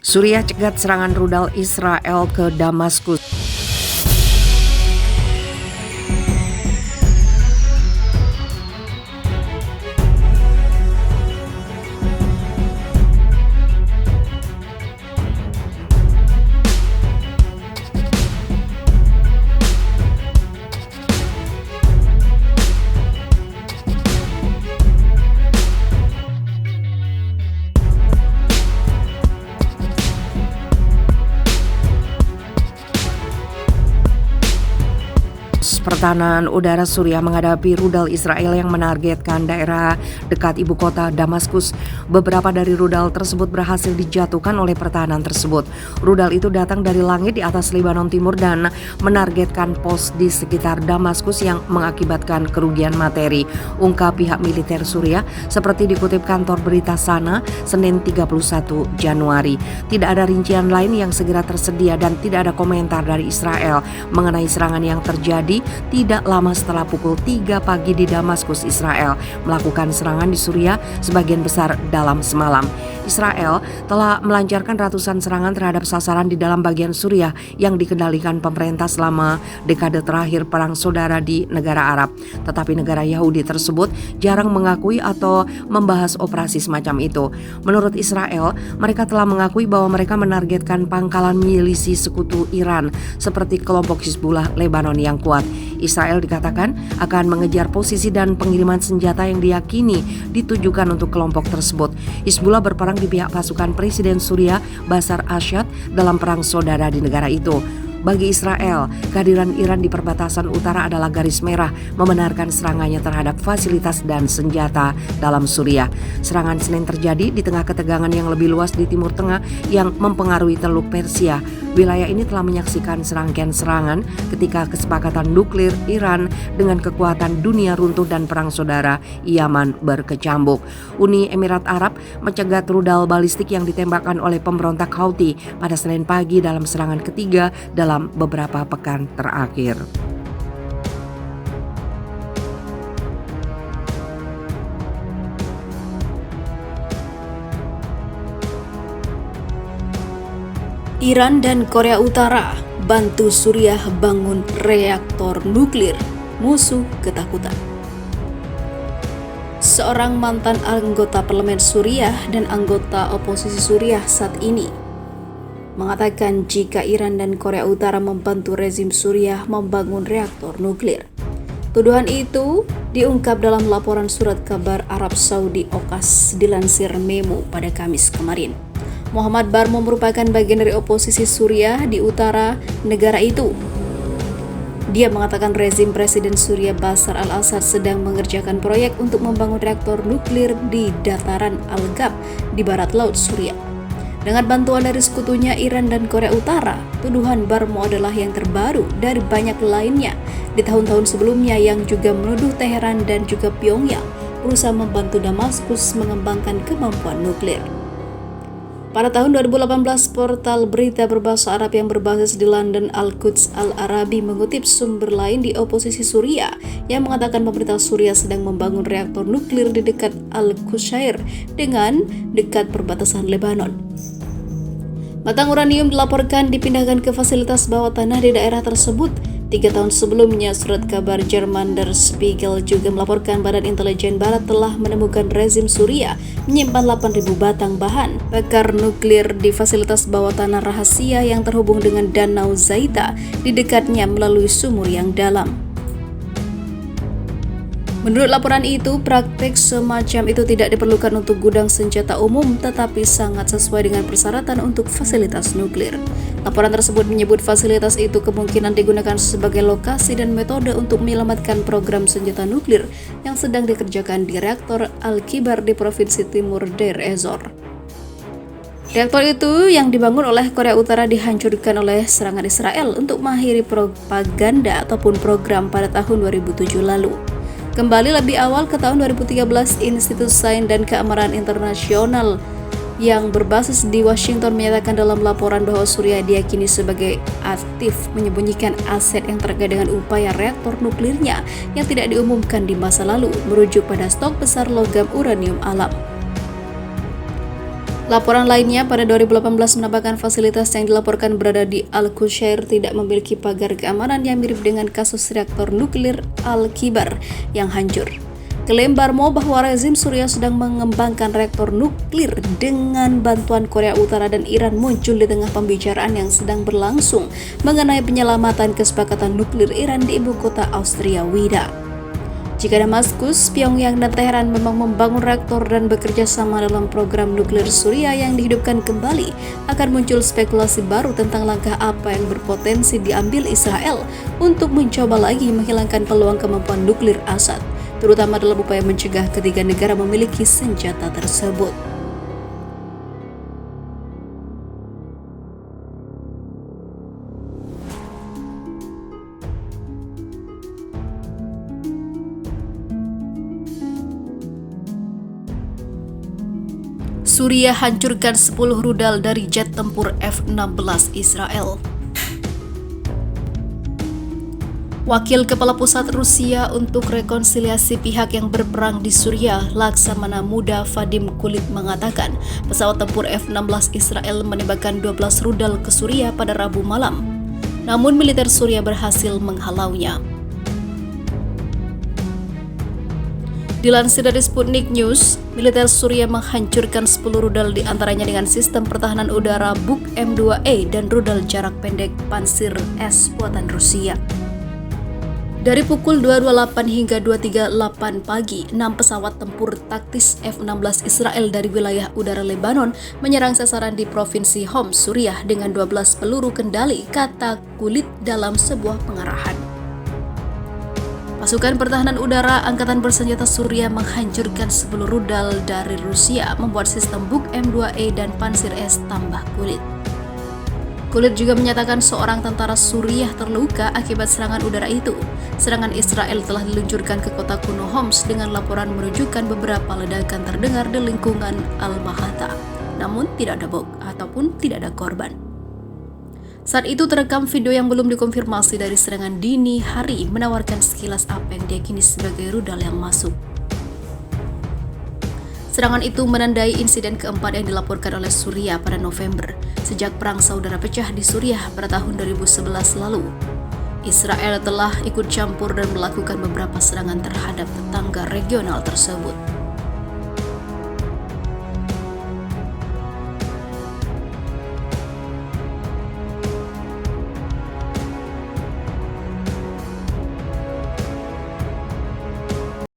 Suriah cegat serangan rudal Israel ke Damaskus. Pertahanan udara Suriah menghadapi rudal Israel yang menargetkan daerah dekat ibu kota Damaskus. Beberapa dari rudal tersebut berhasil dijatuhkan oleh pertahanan tersebut. Rudal itu datang dari langit di atas Lebanon Timur dan menargetkan pos di sekitar Damaskus yang mengakibatkan kerugian materi, ungkap pihak militer Suriah seperti dikutip kantor berita Sana Senin 31 Januari. Tidak ada rincian lain yang segera tersedia dan tidak ada komentar dari Israel mengenai serangan yang terjadi tidak lama setelah pukul 3 pagi di Damaskus. Israel melakukan serangan di Suriah sebagian besar dalam semalam. Israel telah melancarkan ratusan serangan terhadap sasaran di dalam bagian Suriah yang dikendalikan pemerintah selama dekade terakhir perang saudara di negara Arab. Tetapi negara Yahudi tersebut jarang mengakui atau membahas operasi semacam itu. Menurut Israel, mereka telah mengakui bahwa mereka menargetkan pangkalan milisi sekutu Iran seperti kelompok Hizbullah Lebanon yang kuat. Israel dikatakan akan mengejar posisi dan pengiriman senjata yang diyakini ditujukan untuk kelompok tersebut. Hizbullah berperang di pihak pasukan Presiden Suriah Bashar al-Assad dalam perang saudara di negara itu. Bagi Israel, kehadiran Iran di perbatasan utara adalah garis merah membenarkan serangannya terhadap fasilitas dan senjata dalam Suriah. Serangan Senin terjadi di tengah ketegangan yang lebih luas di Timur Tengah yang mempengaruhi Teluk Persia. Wilayah ini telah menyaksikan serangkaian serangan ketika kesepakatan nuklir Iran dengan kekuatan dunia runtuh dan perang saudara Yaman berkecambuk. Uni Emirat Arab mencegat rudal balistik yang ditembakkan oleh pemberontak Houthi pada Senin pagi dalam serangan ketiga dalam beberapa pekan terakhir. Iran dan Korea Utara bantu Suriah bangun reaktor nuklir, musuh ketakutan. Seorang mantan anggota parlemen Suriah dan anggota oposisi Suriah saat ini mengatakan jika Iran dan Korea Utara membantu rezim Suriah membangun reaktor nuklir. Tuduhan itu diungkap dalam laporan surat kabar Arab Saudi OKAS dilansir Memo pada Kamis kemarin. Muhammad Barmo merupakan bagian dari oposisi Suriah di utara negara itu. Dia mengatakan rezim Presiden Suriah Bashar al-Assad sedang mengerjakan proyek untuk membangun reaktor nuklir di dataran Al-Gab di barat laut Suriah. Dengan bantuan dari sekutunya Iran dan Korea Utara, tuduhan Barmo adalah yang terbaru dari banyak lainnya di tahun-tahun sebelumnya yang juga menuduh Teheran dan juga Pyongyang berusaha membantu Damaskus mengembangkan kemampuan nuklir. Pada tahun 2018, portal berita berbahasa Arab yang berbasis di London Al-Quds Al-Arabi mengutip sumber lain di oposisi Suriah yang mengatakan pemerintah Suriah sedang membangun reaktor nuklir di dekat Al-Qushair dengan dekat perbatasan Lebanon. Batang uranium dilaporkan dipindahkan ke fasilitas bawah tanah di daerah tersebut. 3 tahun sebelumnya, surat kabar Jerman Der Spiegel juga melaporkan Badan Intelijen Barat telah menemukan rezim Suriah menyimpan 8.000 batang bahan bakar nuklir di fasilitas bawah tanah rahasia yang terhubung dengan Danau Zaita di dekatnya melalui sumur yang dalam. Menurut laporan itu, praktik semacam itu tidak diperlukan untuk gudang senjata umum, tetapi sangat sesuai dengan persyaratan untuk fasilitas nuklir. Laporan tersebut menyebut fasilitas itu kemungkinan digunakan sebagai lokasi dan metode untuk menyelamatkan program senjata nuklir yang sedang dikerjakan di reaktor Al-Kibar di Provinsi Timur Deir ez-Zor. Reaktor itu yang dibangun oleh Korea Utara dihancurkan oleh serangan Israel untuk mengakhiri propaganda ataupun program pada tahun 2007 lalu. Kembali lebih awal ke tahun 2013, Institut Sains dan Keamanan Internasional yang berbasis di Washington menyatakan dalam laporan bahwa Suriah diyakini sebagai aktif menyembunyikan aset yang terkait dengan upaya reaktor nuklirnya yang tidak diumumkan di masa lalu, merujuk pada stok besar logam uranium alam. Laporan lainnya pada 2018 menambahkan fasilitas yang dilaporkan berada di Al-Qushair tidak memiliki pagar keamanan yang mirip dengan kasus reaktor nuklir Al-Kibar yang hancur. Klaim Barmo bahwa rezim Suriah sedang mengembangkan reaktor nuklir dengan bantuan Korea Utara dan Iran muncul di tengah pembicaraan yang sedang berlangsung mengenai penyelamatan kesepakatan nuklir Iran di ibu kota Austria, Wida. Jika Damaskus, Pyongyang, dan Teheran memang membangun reaktor dan bekerja sama dalam program nuklir Suriah yang dihidupkan kembali, akan muncul spekulasi baru tentang langkah apa yang berpotensi diambil Israel untuk mencoba lagi menghilangkan peluang kemampuan nuklir Assad, terutama dalam upaya mencegah ketiga negara memiliki senjata tersebut. Suriah hancurkan 10 rudal dari jet tempur F-16 Israel. Wakil Kepala Pusat Rusia untuk Rekonsiliasi Pihak yang Berperang di Suriah, Laksamana Muda Vadim Kulit, mengatakan pesawat tempur F-16 Israel menembakkan 12 rudal ke Suriah pada Rabu malam. Namun militer Suriah berhasil menghalaunya. Dilansir dari Sputnik News, militer Suriah menghancurkan 10 rudal diantaranya dengan sistem pertahanan udara Buk M2A dan rudal jarak pendek Pansir S buatan Rusia. Dari pukul 2.28 hingga 2.38 pagi, 6 pesawat tempur taktis F-16 Israel dari wilayah udara Lebanon menyerang sasaran di Provinsi Homs, Suriah dengan 12 peluru kendali, kata Kulit dalam sebuah pengarahan. Pasukan pertahanan udara Angkatan Bersenjata Suriah menghancurkan 10 rudal dari Rusia, membuat sistem Buk M2A dan Pansir S, tambah Kulit. Kulit juga menyatakan seorang tentara Suriah terluka akibat serangan udara itu. Serangan Israel telah diluncurkan ke kota kuno Homs dengan laporan menunjukkan beberapa ledakan terdengar di lingkungan Al-Mahata. Namun tidak ada bom ataupun tidak ada korban. Saat itu terekam video yang belum dikonfirmasi dari serangan dini hari menawarkan sekilas apa yang diyakini sebagai rudal yang masuk. Serangan itu menandai insiden keempat yang dilaporkan oleh Suriah pada November, sejak perang saudara pecah di Suriah pada tahun 2011 lalu. Israel telah ikut campur dan melakukan beberapa serangan terhadap tetangga regional tersebut.